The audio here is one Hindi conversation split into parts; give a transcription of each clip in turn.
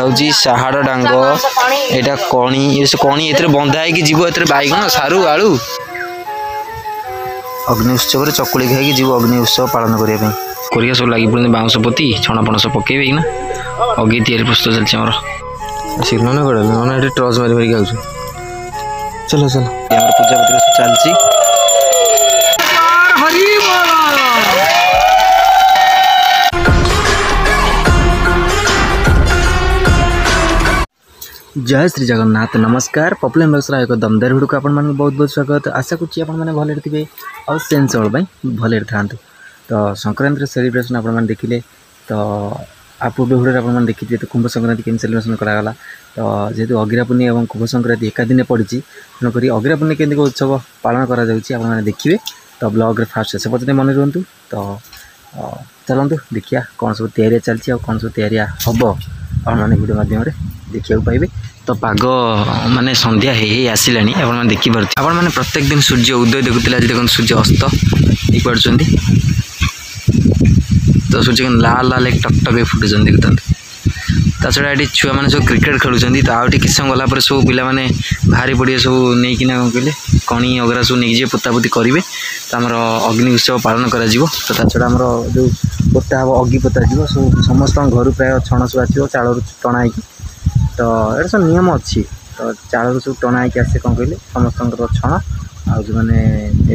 हूँ साहाड़ डांग यहाँ कणी कणी ए बंधा हो जीव ए बैगण सारू आलू अग्नि उत्सव चकुली खाई जीव अग्नि उत्सव पालन करने कोरिया सब लगी पड़े बाउंश पोती छणा पण सब पकेबे ना अगे तैयारी प्रस्तुत चलती आमर सी नन कड़े नन ये टर्च मारी मारिक आस चलो चलो यहाँ पूजा पत्र चलती जय श्री जगन्नाथ नमस्कार पपुलर बक्सर एक दमदार भिडियो को आपण मानक बहुत बहुत स्वागत आशा करुँची आपने भले थे और सेंसर भले था तो संक्रांति सेलिब्रेशन आप देखिले तो आप भिडियो आप देखिए तो कुंभ संक्रांति केम सेलिब्रेशन करागला तो जेहेतु अगिरा पुनी और कुंभ संक्रांति एकादिन पड़ी तेणुक अगिरा पुनी के उत्सव पालन कर देखिए तो ब्लॉग फास्ट से पर्यटन मन रुहतु तो चलतु देखिए कौन सब तैयारी चलती कौन सब तैयारी हम आपने भिडियो माध्यम देखा पाइबे तो पाग माने संध्या हे आसला आप देखिपे आप प्रत्येक दिन सूर्य उदय देखुले आज देखते सूर्य अस्त देखिपुंट तो सूर्य लाल लाल एक टकटक फुटुन देखते ता छड़ा ये छुआ मैंने सब क्रिकेट खेलुँच तो आउट किस समय गलापर सब पिला माने बाहरी पड़े सब नहीं कौन कहले कणी अगरा सब नहीं पोतापोती करेंगे तो आमर अग्नि उत्सव पालन कर तो छड़ा आमर जो पोता हम अग्नि पोता जीव सब समस्त घर प्राय छण सब आस चाल टणा तो ये सब नियम अच्छी तो चाल सब टणा आसे कौन कहले समस्त छण आ जो मैंने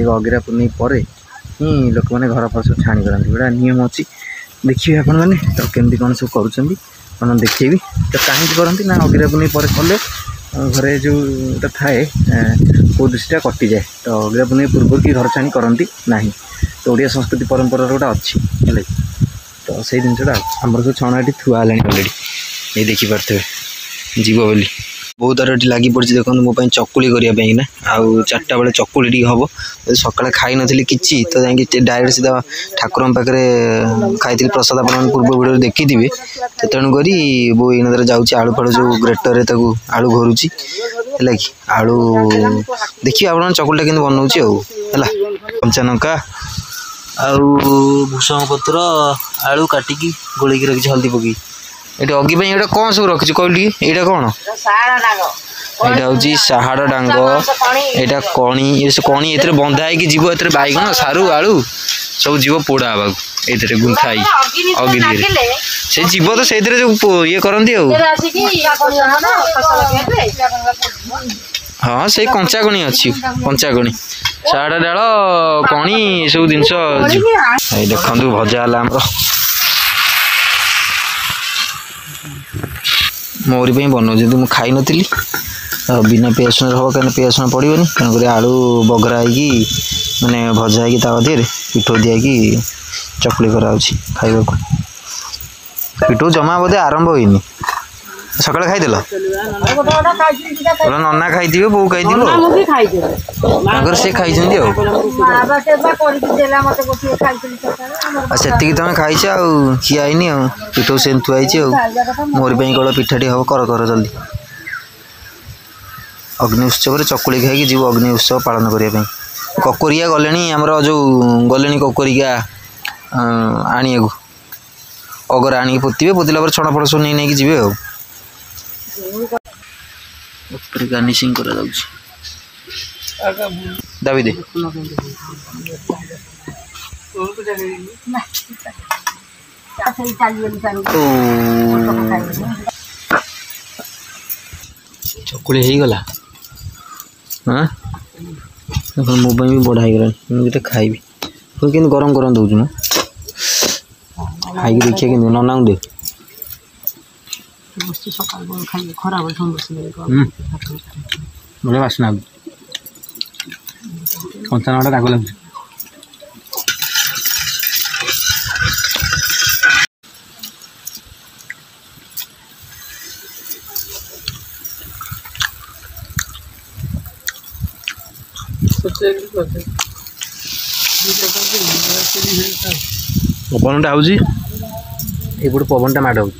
एक अगिरा पुनी पर ही लोक मैंने घर पर सब छाणी करती गोटा नियम अच्छी देखिए आपण मैंने तो केमती कौन सब कर देखेबी तो कहीं करती ना अगिरा पुनी पर कले घरे जो थाए कौ दृष्टिटा कटि जाए तो अगिरा पुनी पूर्व की घर छाणी करती ना तो ओडिया संस्कृति परंपरा गोटा अच्छी है तो से जिनटा आमर सब छण ये थुआ अलरेडी ये देखिपे जीव बोली बहुत आर ये लगी पड़ी देखो मोपाई चकुली करने ना आउ चार्टा बेले चकुली हम सका खाई नी कि तो जाकि डायरेक्ट सीधा ठाकुर पाखे खाई प्रसाद आप पूर्व भिडियो देखी थे तो तेणुक बो इन जाऊँगी आलू फाड़ू जो ग्रेटर आलू घोरुची है कि आलू देखिए आप चकुलीटा कि बनाऊँगी कंचा लंका आउ भूषण पत्र आलू काटिकी गोलिकी रखी हल्दी पकई ये अगी ये कौन सब रखी कहली ये कौन यहाँ हूँ साहाड़ डांग यहाँ कणी कणी ए बंधा हो जीव ए बैगण सारू आलू सब जीव पोड़ा हवा ये गुंथाई अगी दिए से जीव तो से जो ये करती हाँ से कंचा कणी अच्छी कंचा कणी साहाड़ डाल कणी सब जिनस देखु भजा है मोरी बनाऊँ जेहतु मुझे खाई नी बिना पियाज हम कहीं पियाज पड़ोनी तेणुक आलू बगरा मैंने भजा हो पिठो दिया चकुली कराऊँ खाइबा पिठो जमा बोधे आरंभ होनी सका खाईदेल नना खाई बो खाई सी खाई से तुम खाई खियानी पिठो से थुआई मोर कौन पिठाटी हम कर जल्दी अग्नि उत्सव चकुली खाई जीव अग्नि उत्सव पालन करने ककोरिया गले आमर जो गले ककोरिया आने अगर आनिक पोते पोतला छण फड़ सब नहीं जी गार्निशिंग करा दाबी दे चकुली हो गला हाँ मोबाइल भी बढ़ा मुझे खाइबी फिर कि गरम गरम दूँ मुझे खाई देखिए कि नना दे बढ़िया बासना कंचा नाटा दाग लगे पवनटा होपटे पवनटा माड़ हो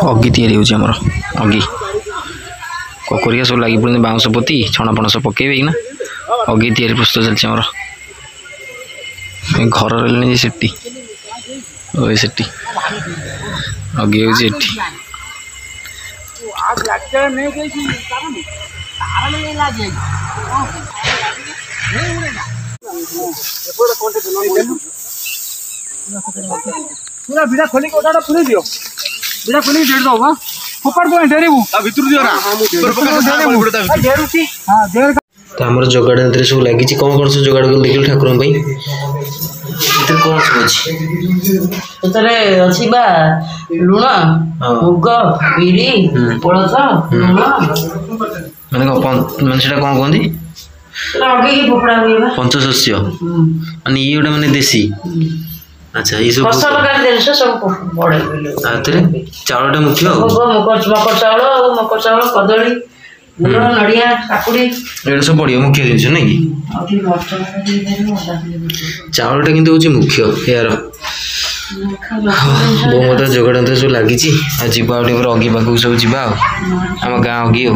अगी तैयारी होमर अगी ककोरिया सब लगी पड़े बाउंश पोती छणा पण सब पकेबे ना अगी तैयारी प्रस्तुत चलती आमर घर रही सेठी ओए सेठी अगे हूँ एठी पूरा बिड़ा खोली के ओटा पूरी दियो बिड़ा खोली डेढ़ दो हां ऊपर को डेरे वो भीतर दियो ना ऊपर पकड़ के सामान पड़ता है डेढ़ की हां डेढ़ तो हमर जोगाड़ अंतरे सब लगी कौन कौन सब जोगाड़ कर देखिल ठाकुर भाई इधर कौन सब अछि तरे अछि बा लुण मुग बिरी कोलथ लुण माने माने सेटा कौन कहंदी आगे की फोपड़ा हुए बा पंचशस्य माने ये गोटे माने देसी अच्छा ये सब फसल का देश सब बड़े बिलो आतरे चावलटा मुख्य मकर चावल कदली लुण नड़िया काकुड़ी एटा सब बढ़िया मुख्य जिनिस नहीं कि अभी मटर दे चावलटा किंतु होची मुख्य यार बो मत जोगाड़ अंतर सब लगी जीवा अगी पाक सब जीवा आम गाँ अगी हो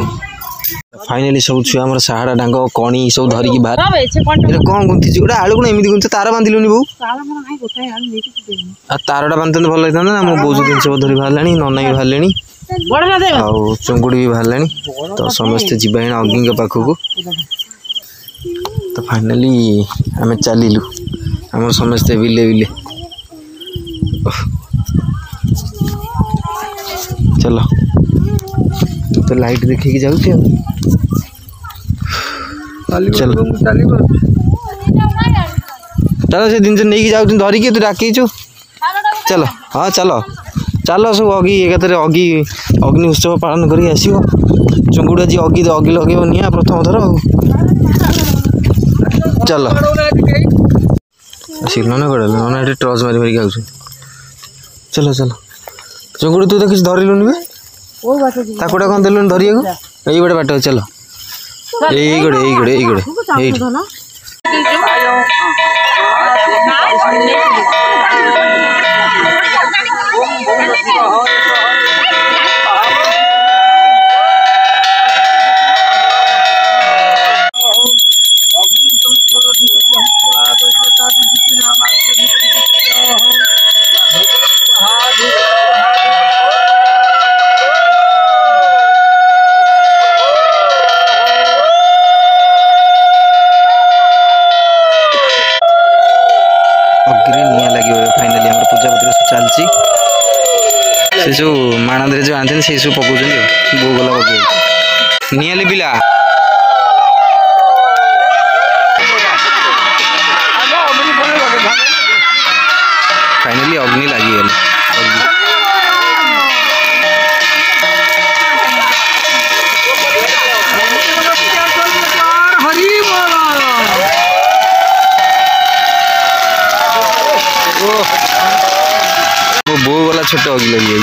फाइनाली सब छुआ आम साहाड़ा डांग कणी सब धरिकी बाहर कौन गुंथी गोटे आलू कौन एमती गुंथ तार बांधिलुनि बो तारटा बांधते भल होता ना मो बहुत जिन धरी बाहर नना भी बाहर चुंगुड़ी भी बाहर तो समस्ते जीवा अग्नि पाखक तो फाइनाली आम चलू आम समस्ते बिले बिले चलो तो लाइट देखिए जाऊँ चलो चलो से दिन से नहीं जाऊ धरिकी तू डाकिचु चलो हाँ चलो चलो सब अगी एक अगी अग्नि उत्सव पालन कर चुंगुड़ी आज अगी अगी लगे निआ प्रथम थर चलो नना कड़े नना ये टर्च मारी मारिक आस चलो चलो चुंगुड़ी तू तो किसी धरलुनि बे ताकुटा कौन देलुनि धरिया यही गोटे बाट चलो यही गोटे फाइनाली पूजा पत्र चलती से जो माणदे जो आते से सब पकाउन बो गला पकड़ निली पिला फाइनाली अग्नि लगी बो वाला छोटा अग्नि लगी